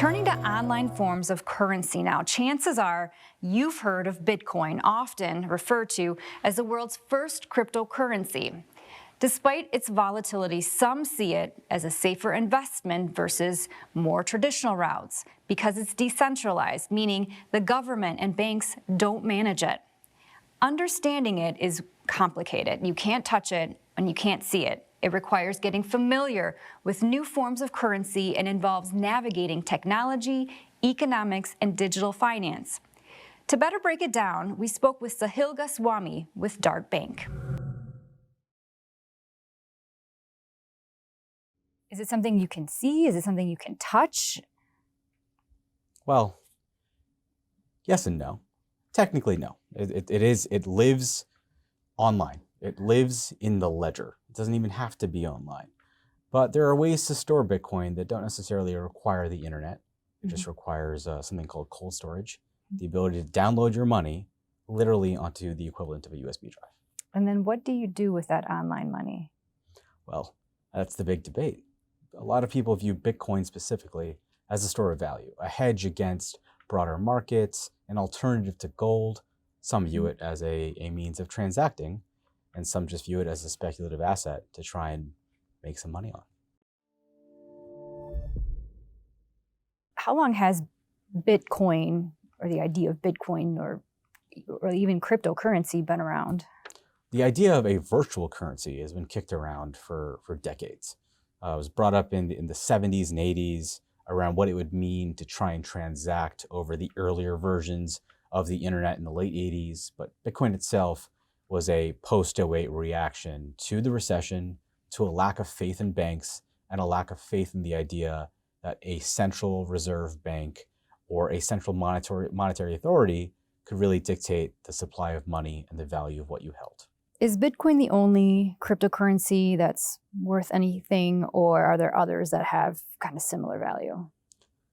Turning to online forms of currency now, chances are you've heard of Bitcoin, often referred to as the world's first cryptocurrency. Despite its volatility, some see it as a safer investment versus more traditional routes because it's decentralized, meaning the government and banks don't manage it. Understanding it is complicated. You can't touch it and you can't see it. It requires getting familiar with new forms of currency and involves navigating technology, economics, and digital finance. To better break it down, we spoke with Sahil Goswami with Dart Bank. Is it something you can see? Is it something you can touch? Well, yes and no. Technically, no. It lives online. It lives in the ledger. It doesn't even have to be online. But there are ways to store Bitcoin that don't necessarily require the internet. It just requires something called cold storage, the ability to download your money literally onto the equivalent of a USB drive. And then what do you do with that online money? Well, that's the big debate. A lot of people view Bitcoin specifically as a store of value, a hedge against broader markets, an alternative to gold. Some view it as a means of transacting, and some just view it as a speculative asset to try and make some money on. How long has Bitcoin, or the idea of Bitcoin, or even cryptocurrency been around? The idea of a virtual currency has been kicked around for decades. It was brought up in the 70s and 80s around what it would mean to try and transact over the earlier versions of the internet in the late 80s. But Bitcoin itself was a post-08 reaction to the recession, to a lack of faith in banks, and a lack of faith in the idea that a central reserve bank or a central monetary authority could really dictate the supply of money and the value of what you held. Is Bitcoin the only cryptocurrency that's worth anything, or are there others that have kind of similar value?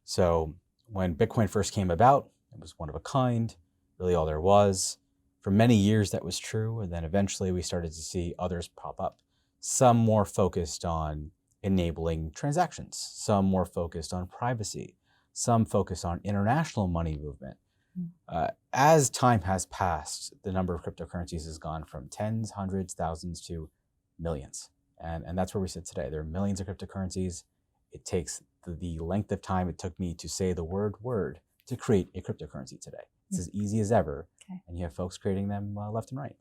So when Bitcoin first came about, it was one of a kind, really all there was. For many years that was true, and then eventually we started to see others pop up. Some more focused on enabling transactions, some more focused on privacy, some focused on international money movement. As time has passed, the number of cryptocurrencies has gone from tens, hundreds, thousands to millions. And that's where we sit today. There are millions of cryptocurrencies. It takes the length of time it took me to say the word to create a cryptocurrency today. It's as easy as ever. Okay. And you have folks creating them left and right.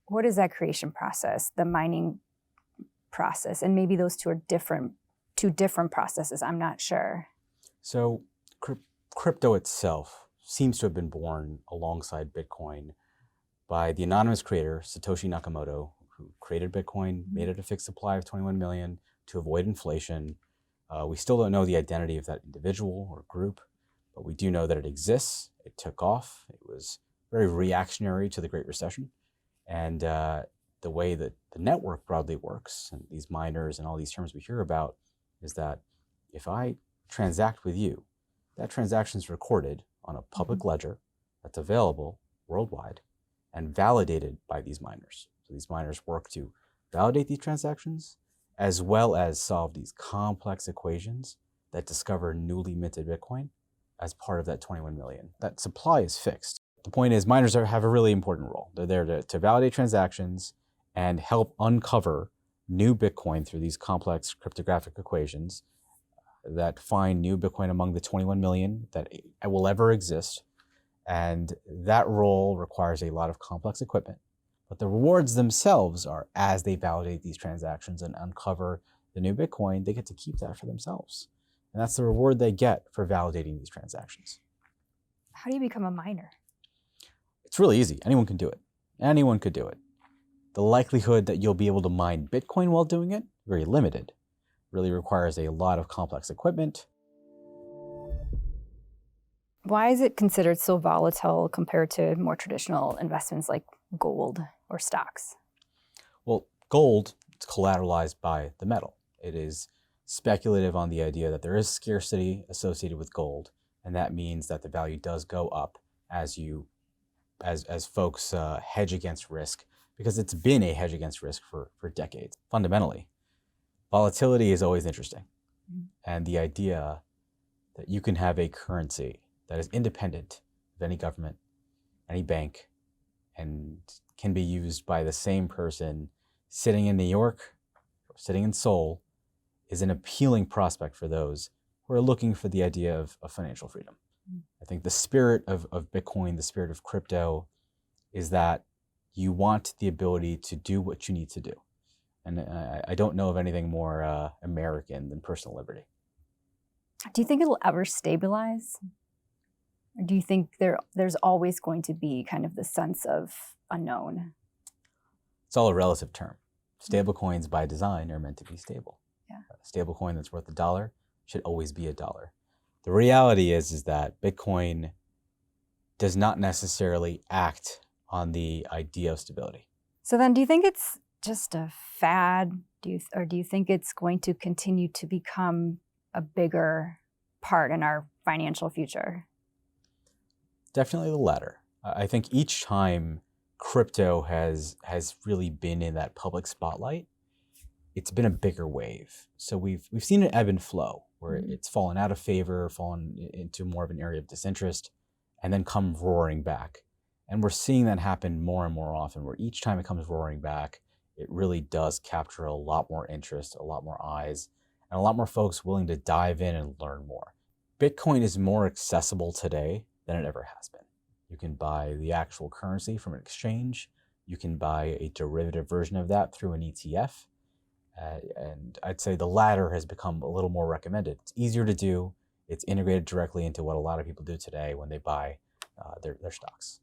What is that creation process, the mining process? And maybe those two are two different processes, I'm not sure. So crypto itself seems to have been born alongside Bitcoin by the anonymous creator, Satoshi Nakamoto, who created Bitcoin, made it a fixed supply of 21 million to avoid inflation. We still don't know the identity of that individual or group, but we do know that it exists. It took off. It was very reactionary to the Great Recession. And the way that the network broadly works, and these miners and all these terms we hear about, is that if I transact with you, that transaction is recorded on a public ledger that's available worldwide and validated by these miners. So these miners work to validate these transactions as well as solve these complex equations that discover newly minted Bitcoin as part of that 21 million. That supply is fixed. The point is miners have a really important role. They're there to validate transactions and help uncover new Bitcoin through these complex cryptographic equations that find new Bitcoin among the 21 million that will ever exist. And that role requires a lot of complex equipment. But the rewards themselves are, as they validate these transactions and uncover the new Bitcoin, they get to keep that for themselves. And that's the reward they get for validating these transactions. How do you become a miner? It's really easy. Anyone can do it. Anyone could do it. The likelihood that you'll be able to mine Bitcoin while doing it, very limited. Really requires a lot of complex equipment. Why is it considered so volatile compared to more traditional investments like gold or stocks? Well, gold is collateralized by the metal. It is speculative on the idea that there is scarcity associated with gold, and that means that the value does go up as folks hedge against risk, because it's been a hedge against risk for decades. Fundamentally, Volatility is always interesting. And the idea that you can have a currency that is independent of any government, any bank, and can be used by the same person sitting in New York or sitting in Seoul is an appealing prospect for those who are looking for the idea of financial freedom. I think the spirit of Bitcoin, the spirit of crypto, is that you want the ability to do what you need to do. And I don't know of anything more American than personal liberty. Do you think it'll ever stabilize? Or do you think there's always going to be kind of the sense of unknown? It's all a relative term. Stable coins by design are meant to be stable. Yeah. A stable coin that's worth $1 should always be $1. The reality is that Bitcoin does not necessarily act on the idea of stability. So then do you think it's just a fad? Or do you think it's going to continue to become a bigger part in our financial future? Definitely the latter. I think each time crypto has really been in that public spotlight, it's been a bigger wave. So we've seen it ebb and flow, where it's fallen out of favor, fallen into more of an area of disinterest, and then come roaring back. And we're seeing that happen more and more often, where each time it comes roaring back, it really does capture a lot more interest, a lot more eyes, and a lot more folks willing to dive in and learn more. Bitcoin is more accessible today than it ever has been. You can buy the actual currency from an exchange. You can buy a derivative version of that through an ETF. And I'd say the latter has become a little more recommended. It's easier to do. It's integrated directly into what a lot of people do today when they buy their stocks.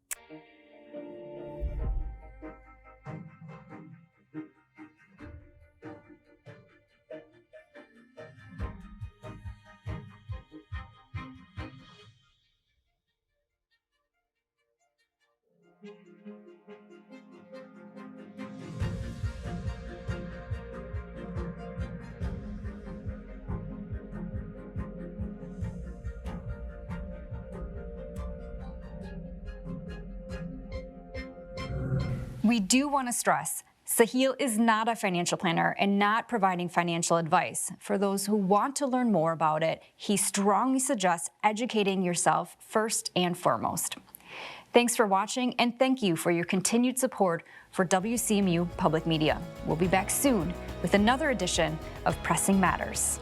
We do want to stress, Sahil is not a financial planner and not providing financial advice. For those who want to learn more about it, he strongly suggests educating yourself first and foremost. Thanks for watching, and thank you for your continued support for WCMU Public Media. We'll be back soon with another edition of Pressing Matters.